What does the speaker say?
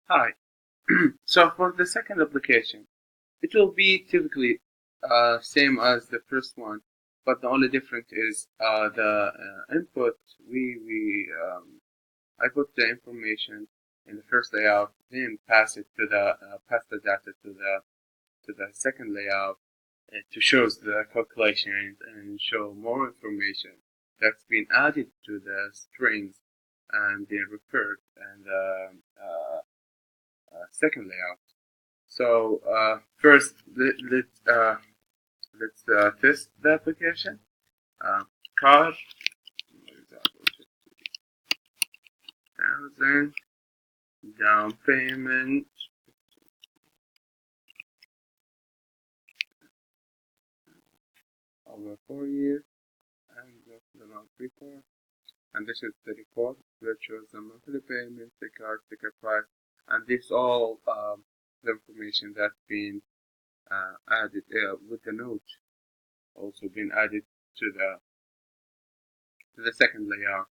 Hi. So for the second application, it will be typically same as the first one, but the only difference is the input. I put the information in the first layout, then pass the data to the second layout to show the calculations and show more information that's been added to the strings and then referred and second layout. So first, let's test the application. Card, for example, 50,000 down payment over 4 years, and go to the month report. And this is the report, which shows the monthly payment, the card sticker price, and this all the information that's been added with the note, also been added to the second layout.